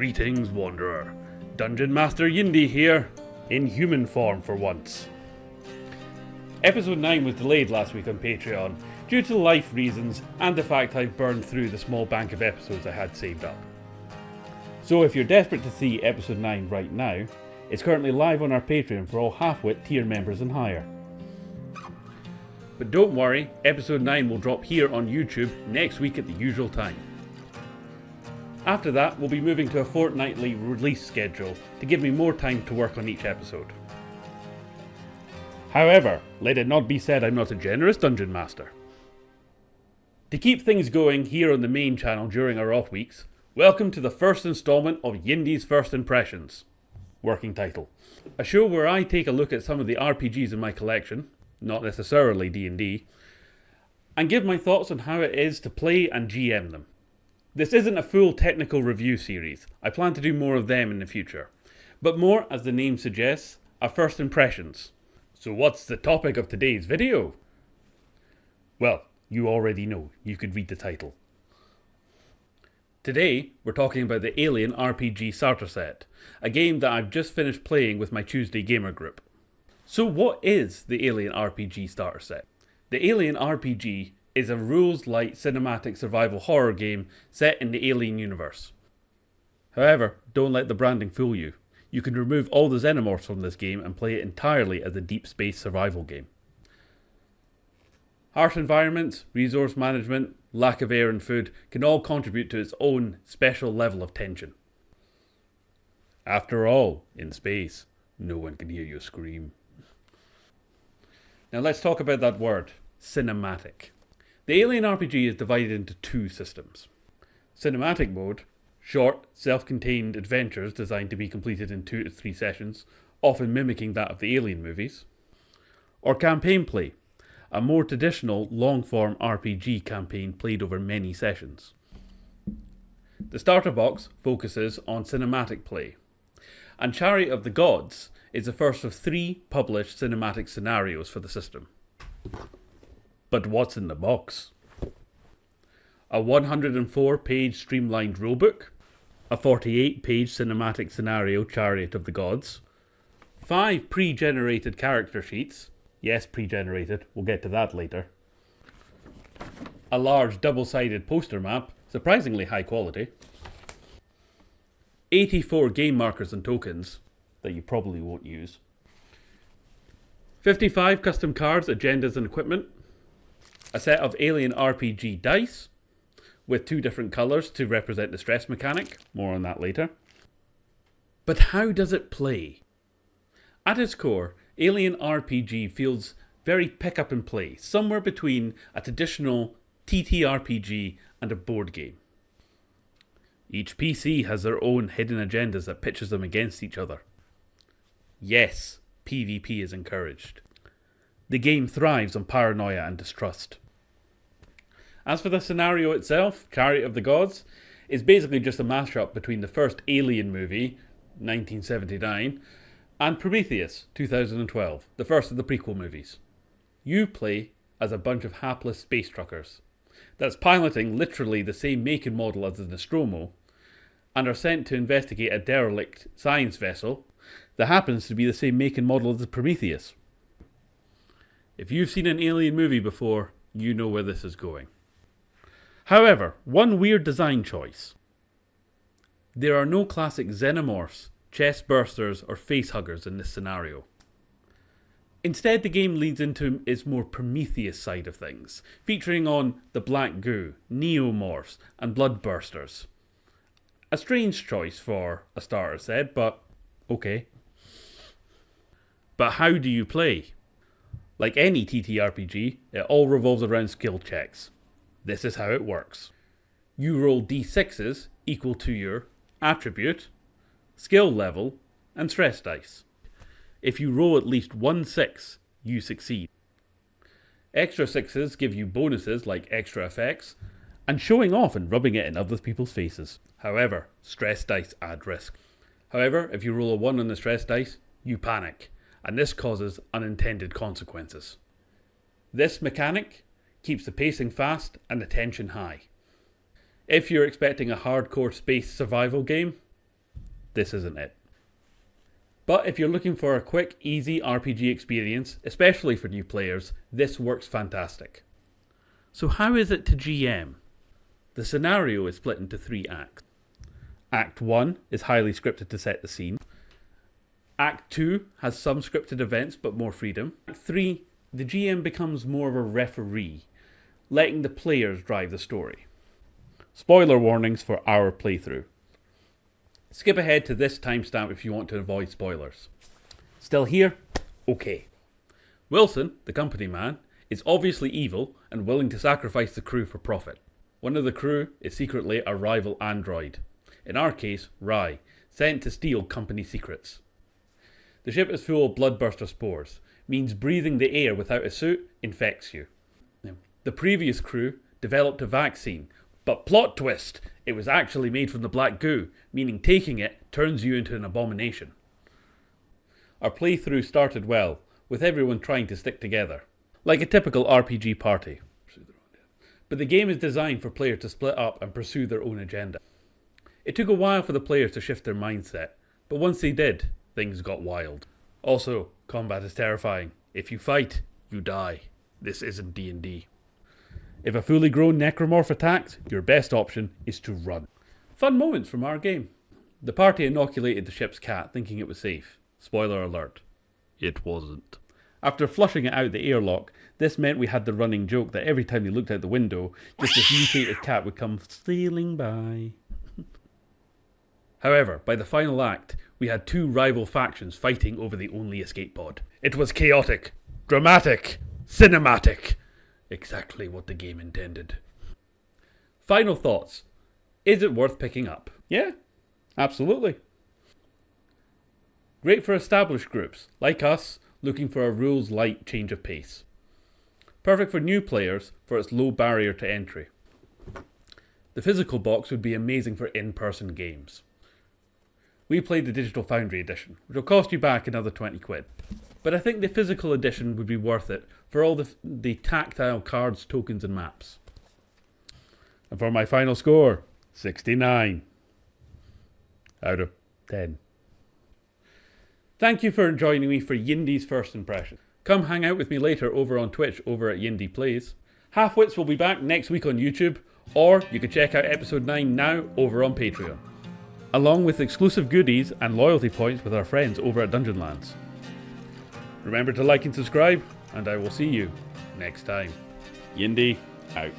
Greetings, Wanderer. Dungeon Master Yindy here, in human form for once. Episode 9 was delayed last week on Patreon due to life reasons and the fact I've burned through the small bank of episodes I had saved up. So if you're desperate to see episode 9 right now, it's currently live on our Patreon for all Halfwit tier members and higher. But don't worry, episode 9 will drop here on YouTube next week at the usual time. After that, we'll be moving to a fortnightly release schedule to give me more time to work on each episode. However, let it not be said I'm not a generous dungeon master. To keep things going here on the main channel during our off weeks, welcome to the first installment of Yindy's First Impressions. Working title. A show where I take a look at some of the RPGs in my collection, not necessarily D&D, and give my thoughts on how it is to play and GM them. This isn't a full technical review series. I plan to do more of them in the future. But more, as the name suggests, are first impressions. So what's the topic of today's video? Well, you already know. You could read the title. Today, we're talking about the Alien RPG starter set, a game that I've just finished playing with my Tuesday gamer group. So what is the Alien RPG starter set? The Alien RPG is a rules-light cinematic survival horror game set in the Alien universe. However, don't let the branding fool you. You can remove all the xenomorphs from this game and play it entirely as a deep space survival game. Harsh environments, resource management, lack of air and food can all contribute to its own special level of tension. After all, in space, no one can hear you scream. Now let's talk about that word, cinematic. The Alien RPG is divided into two systems. Cinematic mode, short, self-contained adventures designed to be completed in 2 to 3 sessions, often mimicking that of the Alien movies. Or campaign play, a more traditional, long-form RPG campaign played over many sessions. The starter box focuses on cinematic play, and Chariot of the Gods is the first of 3 published cinematic scenarios for the system. But what's in the box? A 104-page streamlined rulebook, a 48-page cinematic scenario Chariot of the Gods, 5 pre-generated character sheets, yes, pre-generated, we'll get to that later, a large double-sided poster map, surprisingly high quality, 84 game markers and tokens that you probably won't use, 55 custom cards, agendas and equipment, a set of Alien RPG dice with 2 different colours to represent the stress mechanic, more on that later. But how does it play? At its core, Alien RPG feels very pick up and play, somewhere between a traditional TTRPG and a board game. Each PC has their own hidden agendas that pitches them against each other. Yes, PvP is encouraged. The game thrives on paranoia and distrust. As for the scenario itself, Chariot of the Gods is basically just a mashup between the first Alien movie, 1979, and Prometheus, 2012, the first of the prequel movies. You play as a bunch of hapless space truckers that's piloting literally the same make and model as the Nostromo and are sent to investigate a derelict science vessel that happens to be the same make and model as the Prometheus. If you've seen an Alien movie before, you know where this is going. However, one weird design choice. There are no classic xenomorphs, chest bursters or face huggers in this scenario. Instead, the game leads into its more Prometheus side of things, featuring on the black goo, neomorphs and bloodbursters. A strange choice for a starter set, but okay. But how do you play? Like any TTRPG, it all revolves around skill checks. This is how it works. You roll d6s equal to your attribute, skill level, and stress dice. If you roll at least 1 6, you succeed. Extra 6s give you bonuses like extra effects, and showing off and rubbing it in other people's faces. However, stress dice add risk. However, if you roll a 1 on the stress dice, you panic, and this causes unintended consequences. This mechanic keeps the pacing fast and the tension high. If you're expecting a hardcore space survival game, this isn't it. But if you're looking for a quick, easy RPG experience, especially for new players, this works fantastic. So how is it to GM? The scenario is split into 3 acts. Act 1 is highly scripted to set the scene. Act 2 has some scripted events but more freedom. Act 3, the GM becomes more of a referee, letting the players drive the story. Spoiler warnings for our playthrough. Skip ahead to this timestamp if you want to avoid spoilers. Still here? Okay. Wilson, the company man, is obviously evil and willing to sacrifice the crew for profit. One of the crew is secretly a rival android. In our case, Rye, sent to steal company secrets. The ship is full of bloodburster spores, means breathing the air without a suit infects you. The previous crew developed a vaccine, but plot twist, it was actually made from the black goo, meaning taking it turns you into an abomination. Our playthrough started well, with everyone trying to stick together, like a typical RPG party. But the game is designed for players to split up and pursue their own agenda. It took a while for the players to shift their mindset, but once they did, things got wild. Also, combat is terrifying. If you fight, you die. This isn't D&D. If a fully grown necromorph attacks, your best option is to run. Fun moments from our game. The party inoculated the ship's cat thinking it was safe. Spoiler alert, it wasn't. After flushing it out the airlock, this meant we had the running joke that every time they looked out the window, just this mutated cat would come sailing by. However, by the final act, we had 2 rival factions fighting over the only escape pod. It was chaotic, dramatic, cinematic. Exactly what the game intended. Final thoughts. Is it worth picking up? Yeah, absolutely. Great for established groups, like us, looking for a rules-light change of pace. Perfect for new players for its low barrier to entry. The physical box would be amazing for in-person games. We played the Digital Foundry edition, which will cost you back another 20 quid. But I think the physical edition would be worth it for all the tactile cards, tokens and maps. And for my final score, 69 out of 10. Thank you for joining me for Yindy's first impression. Come hang out with me later over on Twitch over at Yindy Plays. Halfwits will be back next week on YouTube, or you can check out episode 9 now over on Patreon, along with exclusive goodies and loyalty points with our friends over at Dungeonlands. Remember to like and subscribe, and I will see you next time. Yindy out.